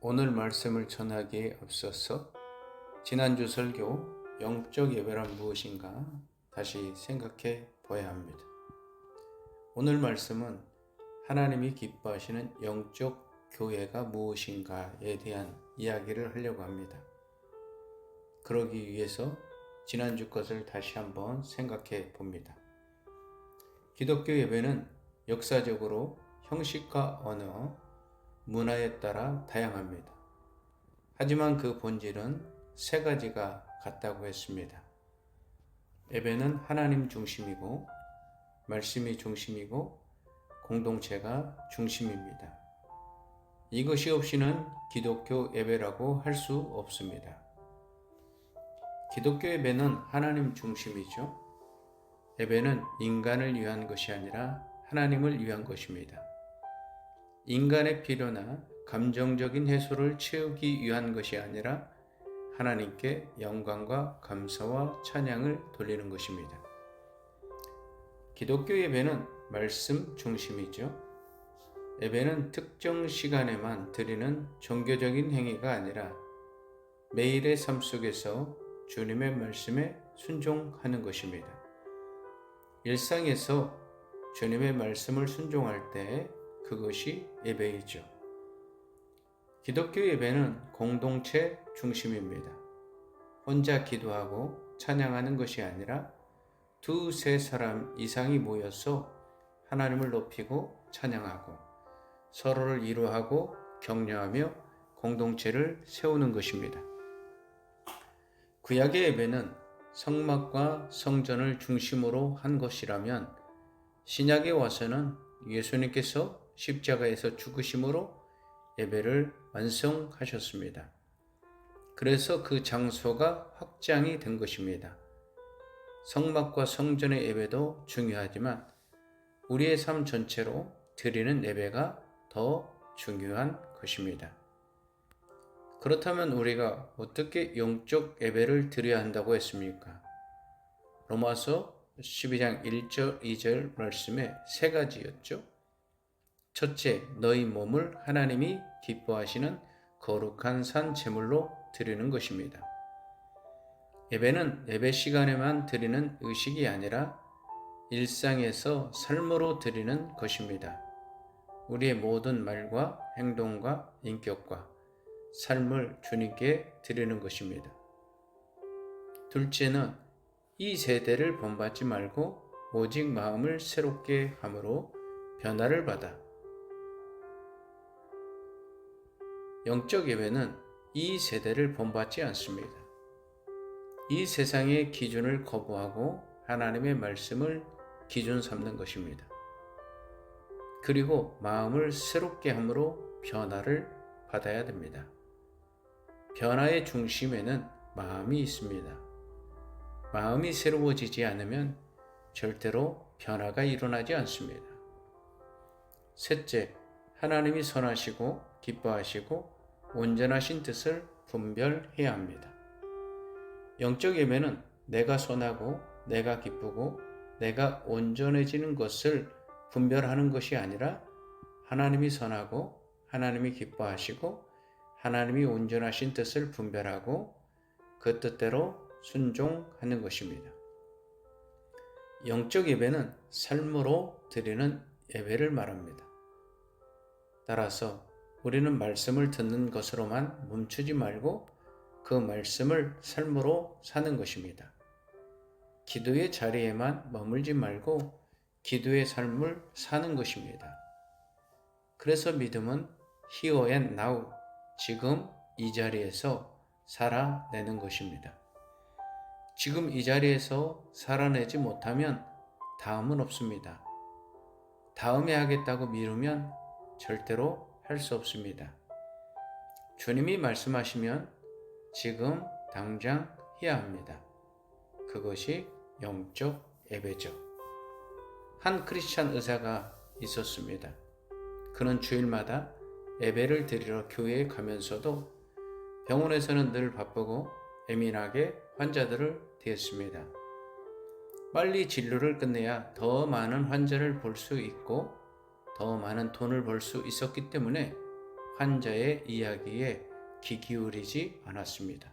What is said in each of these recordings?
오늘 말씀을 전하기에 앞서서 지난주 설교 영적 예배란 무엇인가 다시 생각해 봐야 합니다. 오늘 말씀은 하나님이 기뻐하시는 영적 교회가 무엇인가에 대한 이야기를 하려고 합니다. 그러기 위해서 지난주 것을 다시 한번 생각해 봅니다. 기독교 예배는 역사적으로 형식과 언어, 문화에 따라 다양합니다. 하지만 그 본질은 세 가지가 같다고 했습니다. 예배는 하나님 중심이고, 말씀이 중심이고, 공동체가 중심입니다. 이것이 없이는 기독교 예배라고 할 수 없습니다. 기독교 예배는 하나님 중심이죠. 예배는 인간을 위한 것이 아니라 하나님을 위한 것입니다. 인간의 필요나 감정적인 해소를 채우기 위한 것이 아니라 하나님께 영광과 감사와 찬양을 돌리는 것입니다. 기독교 예배는 말씀 중심이죠. 예배는 특정 시간에만 드리는 종교적인 행위가 아니라 매일의 삶 속에서 주님의 말씀에 순종하는 것입니다. 일상에서 주님의 말씀을 순종할 때 그것이 예배이죠. 기독교 예배는 공동체 중심입니다. 혼자 기도하고 찬양하는 것이 아니라 두세 사람 이상이 모여서 하나님을 높이고 찬양하고 서로를 위로하고 격려하며 공동체를 세우는 것입니다. 구약의 예배는 성막과 성전을 중심으로 한 것이라면 신약에 와서는 예수님께서 십자가에서 죽으심으로 예배를 완성하셨습니다. 그래서 그 장소가 확장이 된 것입니다. 성막과 성전의 예배도 중요하지만 우리의 삶 전체로 드리는 예배가 더 중요한 것입니다. 그렇다면 우리가 어떻게 영적 예배를 드려야 한다고 했습니까? 로마서 12장 1절 2절 말씀에 세 가지였죠. 첫째, 너희 몸을 하나님이 기뻐하시는 거룩한 산 제물로 드리는 것입니다. 예배는 예배 시간에만 드리는 의식이 아니라 일상에서 삶으로 드리는 것입니다. 우리의 모든 말과 행동과 인격과 삶을 주님께 드리는 것입니다. 둘째는 이 세대를 본받지 말고 오직 마음을 새롭게 함으로 변화를 받아. 영적 예배는 이 세대를 본받지 않습니다. 이 세상의 기준을 거부하고 하나님의 말씀을 기준 삼는 것입니다. 그리고 마음을 새롭게 함으로 변화를 받아야 됩니다. 변화의 중심에는 마음이 있습니다. 마음이 새로워지지 않으면 절대로 변화가 일어나지 않습니다. 셋째, 하나님이 선하시고 기뻐하시고 온전하신 뜻을 분별해야 합니다. 영적 예배는 내가 선하고 내가 기쁘고 내가 온전해지는 것을 분별하는 것이 아니라 하나님이 선하고 하나님이 기뻐하시고 하나님이 온전하신 뜻을 분별하고 그 뜻대로 순종하는 것입니다. 영적 예배는 삶으로 드리는 예배를 말합니다. 따라서 우리는 말씀을 듣는 것으로만 멈추지 말고 그 말씀을 삶으로 사는 것입니다. 기도의 자리에만 머물지 말고 기도의 삶을 사는 것입니다. 그래서 믿음은 here and now, 지금 이 자리에서 살아내는 것입니다. 지금 이 자리에서 살아내지 못하면 다음은 없습니다. 다음에 하겠다고 미루면 절대로 할 수 없습니다. 주님이 말씀하시면 지금 당장 해야 합니다. 그것이 영적 예배죠. 한 크리스찬 의사가 있었습니다. 그는 주일마다 예배를 드리러 교회에 가면서도 병원에서는 늘 바쁘고 예민하게 환자들을 대했습니다. 빨리 진료를 끝내야 더 많은 환자를 볼 수 있고 더 많은 돈을 벌 수 있었기 때문에 환자의 이야기에 귀 기울이지 않았습니다.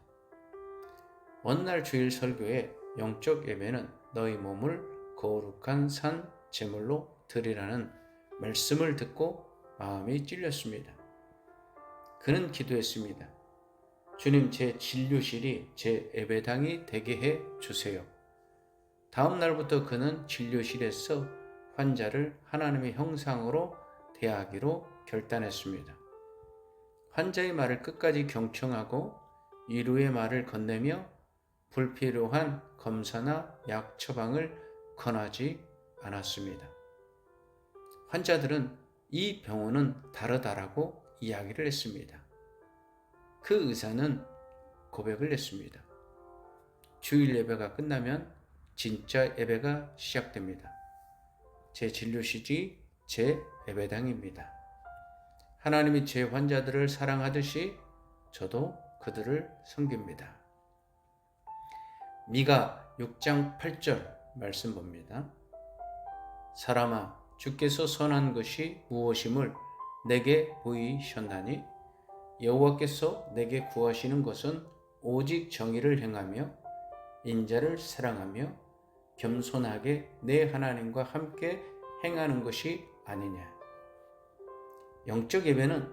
어느 날 주일 설교에 영적 예배는 너희 몸을 거룩한 산 제물로 드리라는 말씀을 듣고 마음이 찔렸습니다. 그는 기도했습니다. 주님, 제 진료실이 제 예배당이 되게 해 주세요. 다음 날부터 그는 진료실에서 환자를 하나님의 형상으로 대하기로 결단했습니다. 환자의 말을 끝까지 경청하고 위로의 말을 건네며 불필요한 검사나 약 처방을 권하지 않았습니다. 환자들은 이 병원은 다르다라고 이야기를 했습니다. 그 의사는 고백을 했습니다. 주일 예배가 끝나면 진짜 예배가 시작됩니다. 제 진료실이 제 예배당입니다. 하나님이 제 환자들을 사랑하듯이 저도 그들을 섬깁니다. 미가 6장 8절 말씀 봅니다. 사람아, 주께서 선한 것이 무엇임을 내게 보이셨나니 여호와께서 내게 구하시는 것은 오직 정의를 행하며 인자를 사랑하며 겸손하게 내 하나님과 함께 행하는 것이 아니냐. 영적 예배는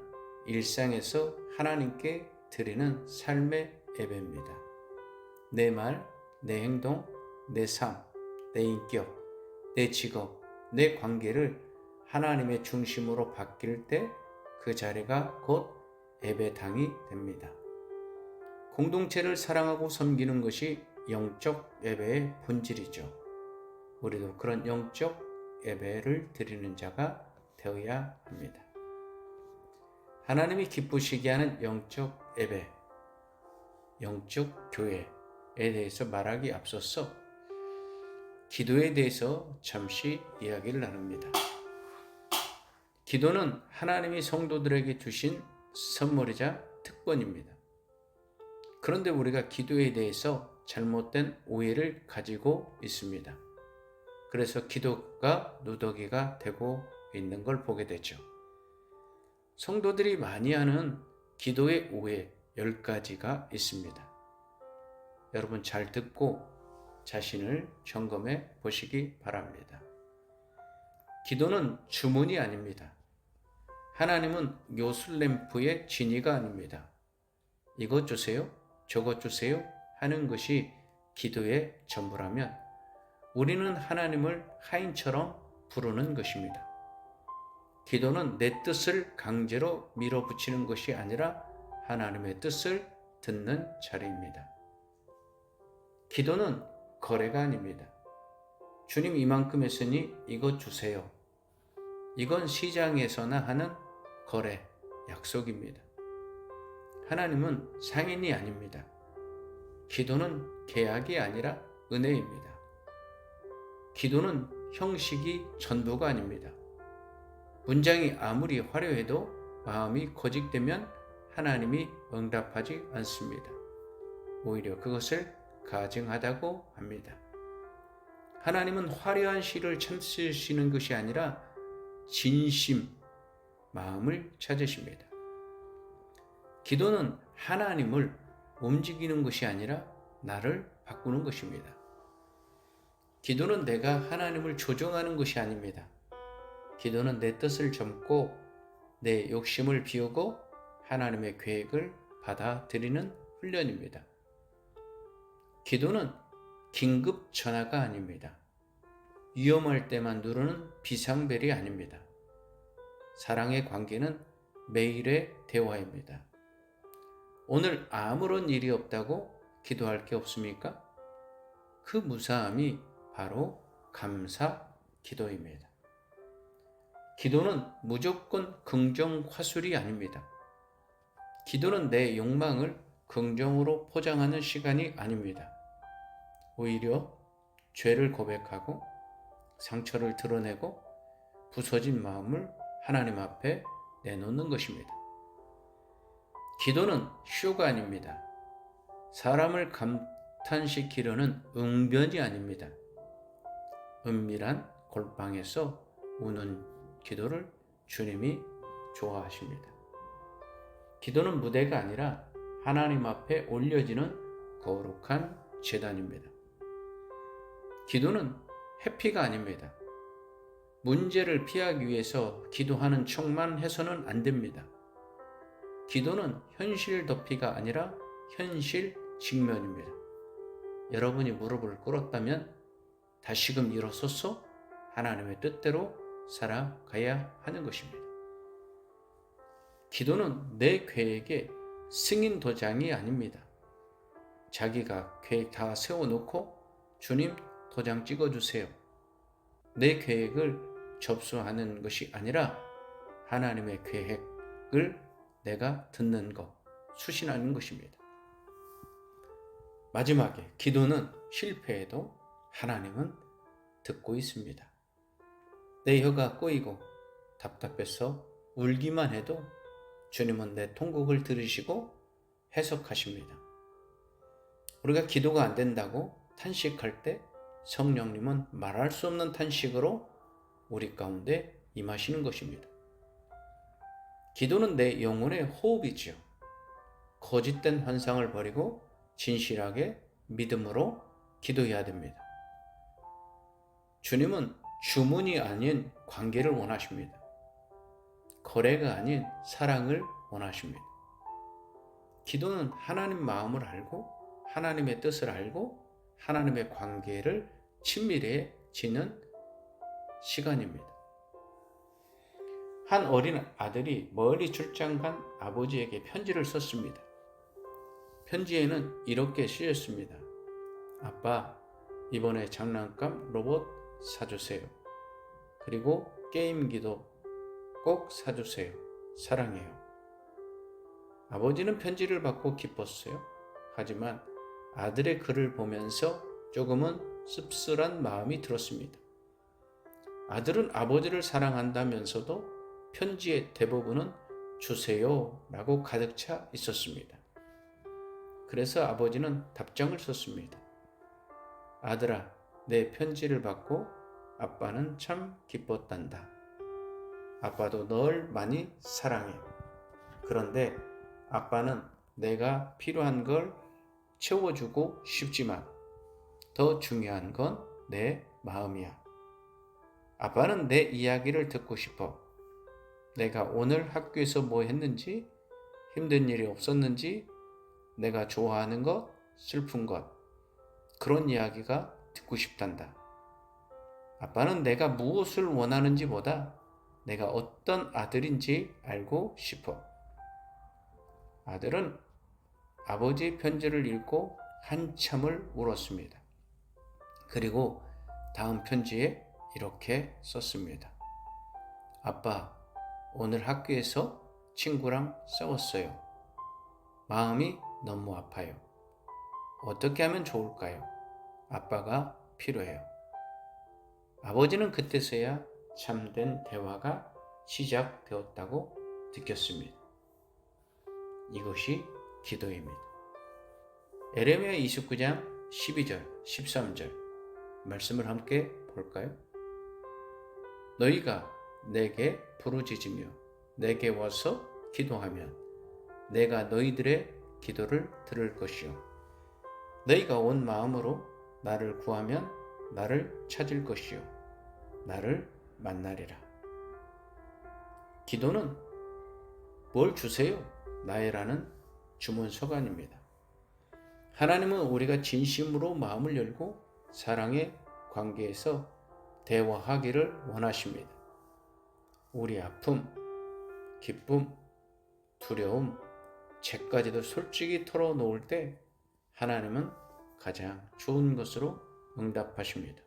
일상에서 하나님께 드리는 삶의 예배입니다. 내 말, 내 행동, 내 삶, 내 인격, 내 직업, 내 관계를 하나님의 중심으로 바뀔 때 그 자리가 곧 예배당이 됩니다. 공동체를 사랑하고 섬기는 것이 영적 예배의 본질이죠. 우리도 그런 영적 예배를 드리는 자가 되어야 합니다. 하나님이 기쁘시게 하는 영적 예배, 영적 교회에 대해서 말하기 앞서서 기도에 대해서 잠시 이야기를 나눕니다. 기도는 하나님이 성도들에게 주신 선물이자 특권입니다. 그런데 우리가 기도에 대해서 잘못된 오해를 가지고 있습니다. 그래서 기도가 누더기가 되고 있는 걸 보게 되죠. 성도들이 많이 하는 기도의 오해 10가지가 있습니다. 여러분 잘 듣고 자신을 점검해 보시기 바랍니다. 기도는 주문이 아닙니다. 하나님은 요술램프의 지니가 아닙니다. 이것 주세요, 저것 주세요 하는 것이 기도의 전부라면 우리는 하나님을 하인처럼 부르는 것입니다. 기도는 내 뜻을 강제로 밀어붙이는 것이 아니라 하나님의 뜻을 듣는 자리입니다. 기도는 거래가 아닙니다. 주님 이만큼 했으니 이것 주세요. 이건 시장에서나 하는 거래, 약속입니다. 하나님은 상인이 아닙니다. 기도는 계약이 아니라 은혜입니다. 기도는 형식이 전부가 아닙니다. 문장이 아무리 화려해도 마음이 거짓되면 하나님이 응답하지 않습니다. 오히려 그것을 가증하다고 합니다. 하나님은 화려한 시를 찾으시는 것이 아니라 진심, 마음을 찾으십니다. 기도는 하나님을 움직이는 것이 아니라 나를 바꾸는 것입니다. 기도는 내가 하나님을 조종하는 것이 아닙니다. 기도는 내 뜻을 접고 내 욕심을 비우고 하나님의 계획을 받아들이는 훈련입니다. 기도는 긴급 전화가 아닙니다. 위험할 때만 누르는 비상벨이 아닙니다. 사랑의 관계는 매일의 대화입니다. 오늘 아무런 일이 없다고 기도할 게 없습니까? 그 무사함이 바로 감사 기도입니다. 기도는 무조건 긍정 화술이 아닙니다. 기도는 내 욕망을 긍정으로 포장하는 시간이 아닙니다. 오히려 죄를 고백하고 상처를 드러내고 부서진 마음을 하나님 앞에 내놓는 것입니다. 기도는 쇼가 아닙니다. 사람을 감탄시키려는 응변이 아닙니다. 은밀한 골방에서 우는 기도를 주님이 좋아하십니다. 기도는 무대가 아니라 하나님 앞에 올려지는 거룩한 제단입니다. 기도는 회피가 아닙니다. 문제를 피하기 위해서 기도하는 척만 해서는 안 됩니다. 기도는 현실 도피가 아니라 현실 직면입니다. 여러분이 무릎을 꿇었다면 다시금 일어서서 하나님의 뜻대로 살아가야 하는 것입니다. 기도는 내 계획의 승인 도장이 아닙니다. 자기가 계획 다 세워놓고 주님 도장 찍어주세요. 내 계획을 접수하는 것이 아니라 하나님의 계획을 내가 듣는 것, 수신하는 것입니다. 마지막에 기도는 실패해도 하나님은 듣고 있습니다. 내 혀가 꼬이고 답답해서 울기만 해도 주님은 내 통곡을 들으시고 해석하십니다. 우리가 기도가 안 된다고 탄식할 때 성령님은 말할 수 없는 탄식으로 우리 가운데 임하시는 것입니다. 기도는 내 영혼의 호흡이지요. 거짓된 환상을 버리고 진실하게 믿음으로 기도해야 됩니다. 주님은 주문이 아닌 관계를 원하십니다. 거래가 아닌 사랑을 원하십니다. 기도는 하나님 마음을 알고 하나님의 뜻을 알고 하나님의 관계를 친밀해지는 시간입니다. 한 어린 아들이 멀리 출장 간 아버지에게 편지를 썼습니다. 편지에는 이렇게 쓰였습니다. 아빠, 이번에 장난감 로봇 사주세요. 그리고 게임기도 꼭 사주세요. 사랑해요. 아버지는 편지를 받고 기뻤어요. 하지만 아들의 글을 보면서 조금은 씁쓸한 마음이 들었습니다. 아들은 아버지를 사랑한다면서도 편지의 대부분은 주세요 라고 가득 차 있었습니다. 그래서 아버지는 답장을 썼습니다. 아들아, 내 편지를 받고 아빠는 참 기뻤단다. 아빠도 널 많이 사랑해. 그런데 아빠는 내가 필요한 걸 채워주고 싶지만 더 중요한 건 내 마음이야. 아빠는 내 이야기를 듣고 싶어. 내가 오늘 학교에서 뭐 했는지, 힘든 일이 없었는지, 내가 좋아하는 것, 슬픈 것, 그런 이야기가 듣고 싶단다. 아빠는 내가 무엇을 원하는지보다 내가 어떤 아들인지 알고 싶어. 아들은 아버지의 편지를 읽고 한참을 울었습니다. 그리고 다음 편지에 이렇게 썼습니다. 아빠, 오늘 학교에서 친구랑 싸웠어요. 마음이 너무 아파요. 어떻게 하면 좋을까요? 아빠가 필요해요. 아버지는 그때서야 참된 대화가 시작되었다고 느꼈습니다. 이것이 기도입니다. 에레미야 29장 12절, 13절 말씀을 함께 볼까요? 너희가 내게 부르짖으며 내게 와서 기도하면 내가 너희들의 기도를 들을 것이요. 너희가 온 마음으로 나를 구하면 나를 찾을 것이요. 나를 만나리라. 기도는 뭘 주세요? 나에라는 주문 서간입니다. 하나님은 우리가 진심으로 마음을 열고 사랑의 관계에서 대화하기를 원하십니다. 우리 아픔, 기쁨, 두려움, 죄까지도 솔직히 털어놓을 때 하나님은 가장 좋은 것으로 응답하십니다.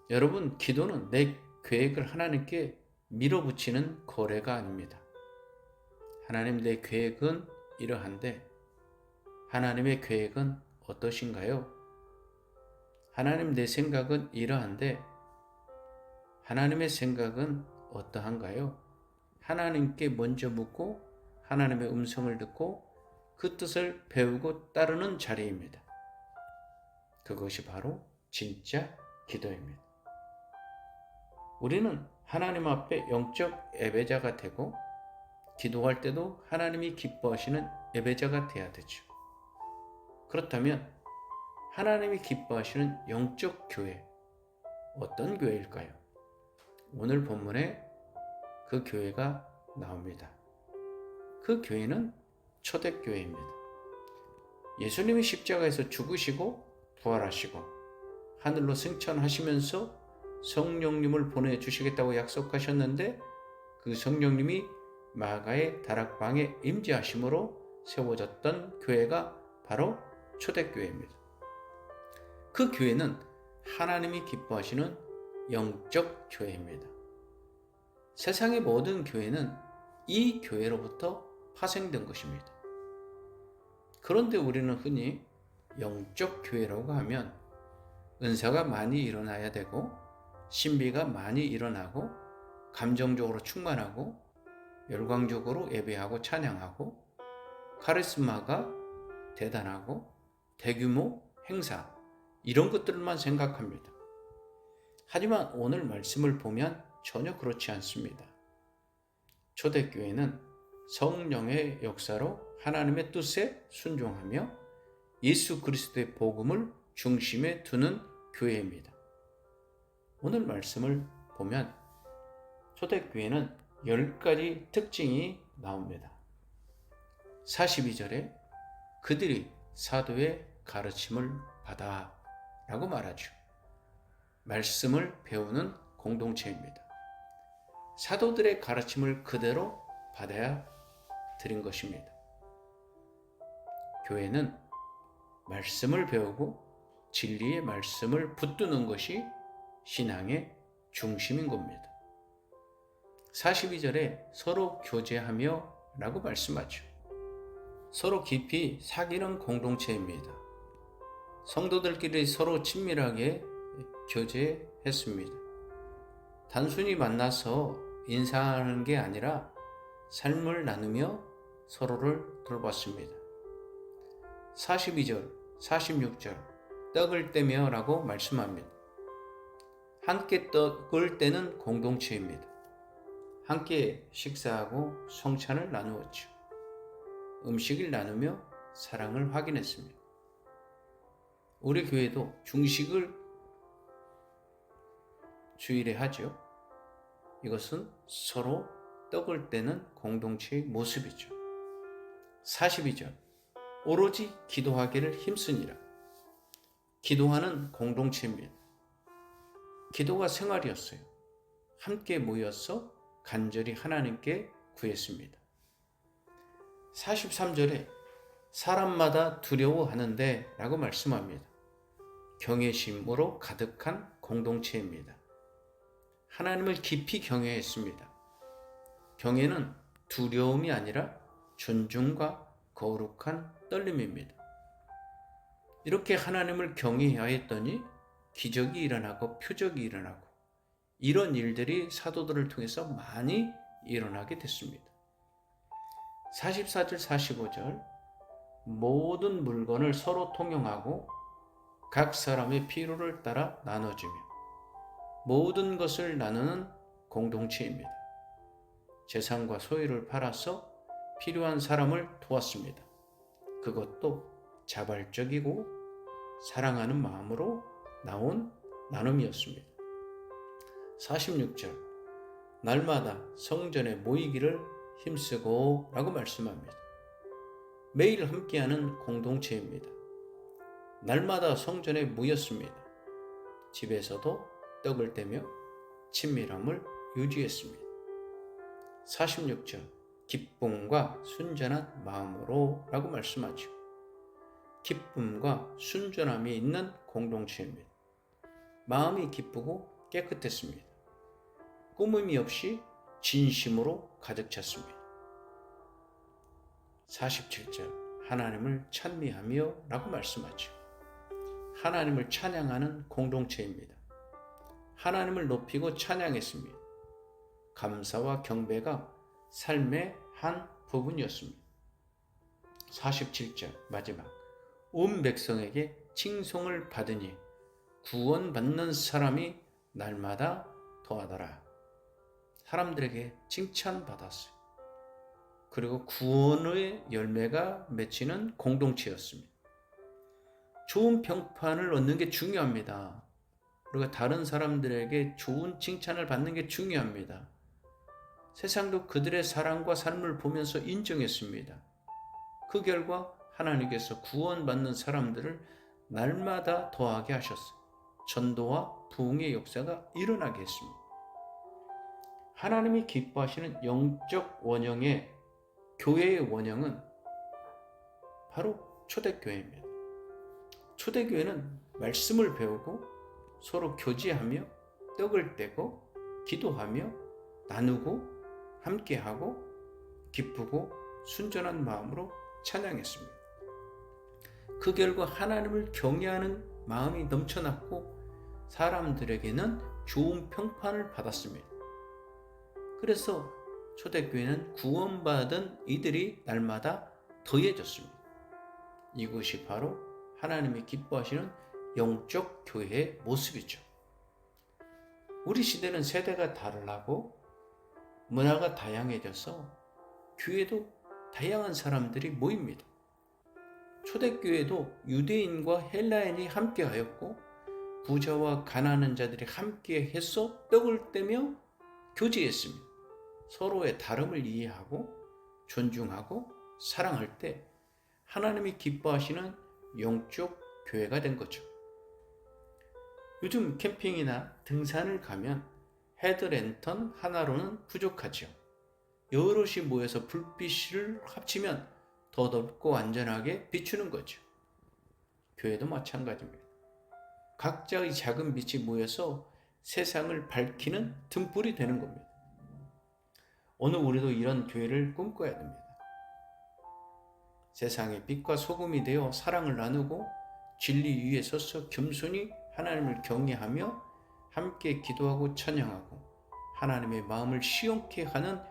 여러분, 기도는 내 계획을 하나님께 밀어붙이는 거래가 아닙니다. 하나님, 내 계획은 이러한데 하나님의 계획은 어떠신가요? 하나님, 내 생각은 이러한데 하나님의 생각은 어떠한가요? 하나님께 먼저 묻고 하나님의 음성을 듣고 그 뜻을 배우고 따르는 자리입니다. 그것이 바로 진짜 기도입니다. 우리는 하나님 앞에 영적 예배자가 되고 기도할 때도 하나님이 기뻐하시는 예배자가 되어야 되죠. 그렇다면 하나님이 기뻐하시는 영적 교회, 어떤 교회일까요? 오늘 본문에 그 교회가 나옵니다. 그 교회는 초대교회입니다. 예수님이 십자가에서 죽으시고 부활하시고 하늘로 승천하시면서 성령님을 보내주시겠다고 약속하셨는데 그 성령님이 마가의 다락방에 임재하심으로 세워졌던 교회가 바로 초대교회입니다. 그 교회는 하나님이 기뻐하시는 영적 교회입니다. 세상의 모든 교회는 이 교회로부터 파생된 것입니다. 그런데 우리는 흔히 영적 교회라고 하면 은사가 많이 일어나야 되고 신비가 많이 일어나고 감정적으로 충만하고 열광적으로 예배하고 찬양하고 카리스마가 대단하고 대규모 행사 이런 것들만 생각합니다. 하지만 오늘 말씀을 보면 전혀 그렇지 않습니다. 초대교회는 성령의 역사로 하나님의 뜻에 순종하며 예수 그리스도의 복음을 중심에 두는 교회입니다. 오늘 말씀을 보면 초대교회는 10가지 특징이 나옵니다. 42절에 그들이 사도의 가르침을 받아 라고 말하죠. 말씀을 배우는 공동체입니다. 사도들의 가르침을 그대로 받아야 드린 것입니다. 교회는 말씀을 배우고 진리의 말씀을 붙드는 것이 신앙의 중심인 겁니다. 42절에 서로 교제하며 라고 말씀하죠. 서로 깊이 사귀는 공동체입니다. 성도들끼리 서로 친밀하게 교제했습니다. 단순히 만나서 인사하는 게 아니라 삶을 나누며 서로를 돌봤습니다. 42절, 46절 떡을 떼며 라고 말씀합니다. 함께 떡을 떼는 공동체입니다. 함께 식사하고 성찬을 나누었죠. 음식을 나누며 사랑을 확인했습니다. 우리 교회도 중식을 주일에 하죠. 이것은 서로 떡을 떼는 공동체의 모습이죠. 42절 오로지 기도하기를 힘쓰니라. 기도하는 공동체입니다. 기도가 생활이었어요. 함께 모여서 간절히 하나님께 구했습니다. 43절에 사람마다 두려워하는데 라고 말씀합니다. 경외심으로 가득한 공동체입니다. 하나님을 깊이 경외했습니다. 경외는 두려움이 아니라 존중과 거룩한 떨림입니다. 이렇게 하나님을 경외하였더니 기적이 일어나고 표적이 일어나고 이런 일들이 사도들을 통해서 많이 일어나게 됐습니다. 44절 45절 모든 물건을 서로 통용하고 각 사람의 필요를 따라 나눠주며 모든 것을 나누는 공동체입니다. 재산과 소유를 팔아서 필요한 사람을 도왔습니다. 그것도 자발적이고 사랑하는 마음으로 나온 나눔이었습니다. 46절 날마다 성전에 모이기를 힘쓰고 라고 말씀합니다. 매일 함께하는 공동체입니다. 날마다 성전에 모였습니다. 집에서도 떡을 떼며 친밀함을 유지했습니다. 46절 기쁨과 순전한 마음으로 라고 말씀하죠. 기쁨과 순전함이 있는 공동체입니다. 마음이 기쁘고 깨끗했습니다. 꾸밈이 없이 진심으로 가득 찼습니다. 47절 하나님을 찬미하며 라고 말씀하죠. 하나님을 찬양하는 공동체입니다. 하나님을 높이고 찬양했습니다. 감사와 경배가 삶의 한 부분이었습니다. 47절 마지막 온 백성에게 칭송을 받으니 구원받는 사람이 날마다 더하더라. 사람들에게 칭찬받았어요. 그리고 구원의 열매가 맺히는 공동체였습니다. 좋은 평판을 얻는 게 중요합니다. 우리가 다른 사람들에게 좋은 칭찬을 받는 게 중요합니다. 세상도 그들의 사랑과 삶을 보면서 인정했습니다. 그 결과 하나님께서 구원받는 사람들을 날마다 더하게 하셨어요. 전도와 부흥의 역사가 일어나게 했습니다. 하나님이 기뻐하시는 영적 원형의 교회의 원형은 바로 초대교회입니다. 초대교회는 말씀을 배우고 서로 교제하며 떡을 떼고 기도하며 나누고 함께하고 기쁘고 순전한 마음으로 찬양했습니다. 그 결과 하나님을 경외하는 마음이 넘쳐났고 사람들에게는 좋은 평판을 받았습니다. 그래서 초대교회는 구원받은 이들이 날마다 더해졌습니다. 이것이 바로 하나님이 기뻐하시는 영적 교회의 모습이죠. 우리 시대는 세대가 다르고 문화가 다양해져서 교회도 다양한 사람들이 모입니다. 초대교회도 유대인과 헬라인이 함께하였고 부자와 가난한 자들이 함께해서 떡을 떼며 교제했습니다. 서로의 다름을 이해하고 존중하고 사랑할 때 하나님이 기뻐하시는 영적 교회가 된 거죠. 요즘 캠핑이나 등산을 가면 헤드랜턴 하나로는 부족하죠. 여럿이 모여서 불빛을 합치면 더 넓고 안전하게 비추는 거죠. 교회도 마찬가지입니다. 각자의 작은 빛이 모여서 세상을 밝히는 등불이 되는 겁니다. 오늘 우리도 이런 교회를 꿈꿔야 됩니다. 세상의 빛과 소금이 되어 사랑을 나누고 진리 위에 서서 겸손히 하나님을 경외하며 함께 기도하고 찬양하고 하나님의 마음을 시원케 하는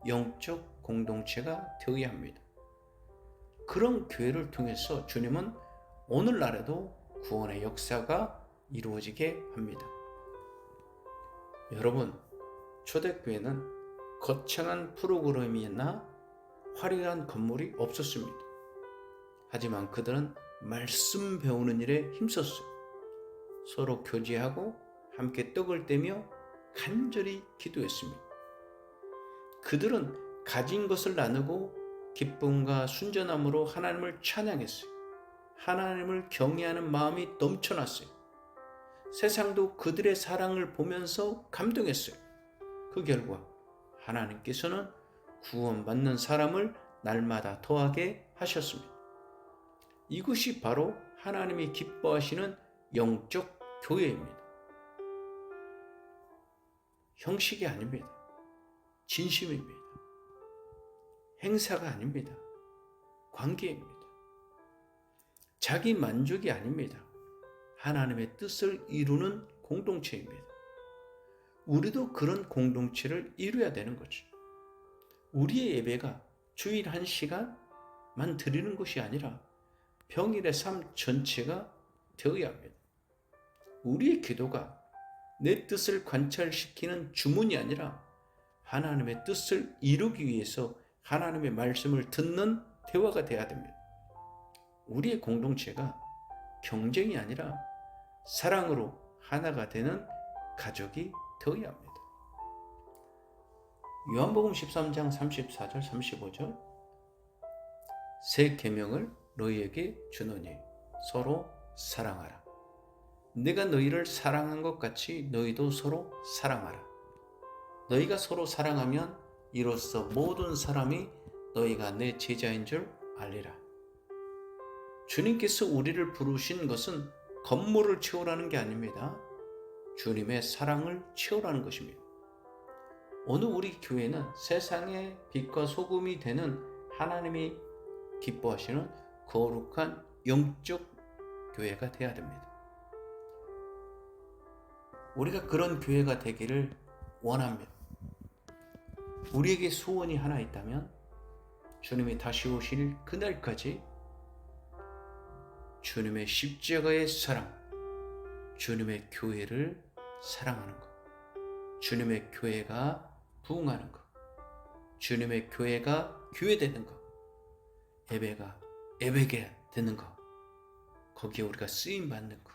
영적 공동체가 되어야 합니다. 그런 교회를 통해서 주님은 오늘날에도 구원의 역사가 이루어지게 합니다. 여러분, 초대교회는 거창한 프로그램이나 화려한 건물이 없었습니다. 하지만 그들은 말씀 배우는 일에 힘썼어요. 서로 교제하고 함께 떡을 떼며 간절히 기도했습니다. 그들은 가진 것을 나누고 기쁨과 순전함으로 하나님을 찬양했어요. 하나님을 경외하는 마음이 넘쳐났어요. 세상도 그들의 사랑을 보면서 감동했어요. 그 결과 하나님께서는 구원받는 사람을 날마다 더하게 하셨습니다. 이것이 바로 하나님이 기뻐하시는 영적 교회입니다. 형식이 아닙니다. 진심입니다. 행사가 아닙니다. 관계입니다. 자기 만족이 아닙니다. 하나님의 뜻을 이루는 공동체입니다. 우리도 그런 공동체를 이루어야 되는 거죠. 우리의 예배가 주일 1시간만 드리는 것이 아니라 평일의 삶 전체가 되어야 합니다. 우리의 기도가 내 뜻을 관철시키는 주문이 아니라 하나님의 뜻을 이루기 위해서 하나님의 말씀을 듣는 대화가 되어야 됩니다. 우리의 공동체가 경쟁이 아니라 사랑으로 하나가 되는 가족이 되어야 합니다. 요한복음 13장 34절 35절 새 계명을 너희에게 주노니 서로 사랑하라. 내가 너희를 사랑한 것 같이 너희도 서로 사랑하라. 너희가 서로 사랑하면 이로써 모든 사람이 너희가 내 제자인 줄 알리라. 주님께서 우리를 부르신 것은 건물을 채우라는 게 아닙니다. 주님의 사랑을 채우라는 것입니다. 오늘 우리 교회는 세상의 빛과 소금이 되는 하나님이 기뻐하시는 거룩한 영적 교회가 되어야 됩니다. 우리가 그런 교회가 되기를 원합니다. 우리에게 소원이 하나 있다면 주님이 다시 오실 그날까지 주님의 십자가의 사랑, 주님의 교회를 사랑하는 것, 주님의 교회가 부흥하는 것, 주님의 교회가 교회되는 것, 예배가 예배게 되는 것, 거기에 우리가 쓰임 받는 것,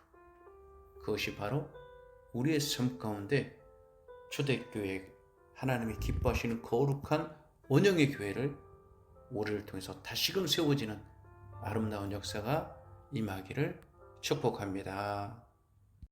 그것이 바로 우리의 삶 가운데 초대교회, 하나님이 기뻐하시는 거룩한 원형의 교회를 우리를 통해서 다시금 세워지는 아름다운 역사가 임하기를 축복합니다.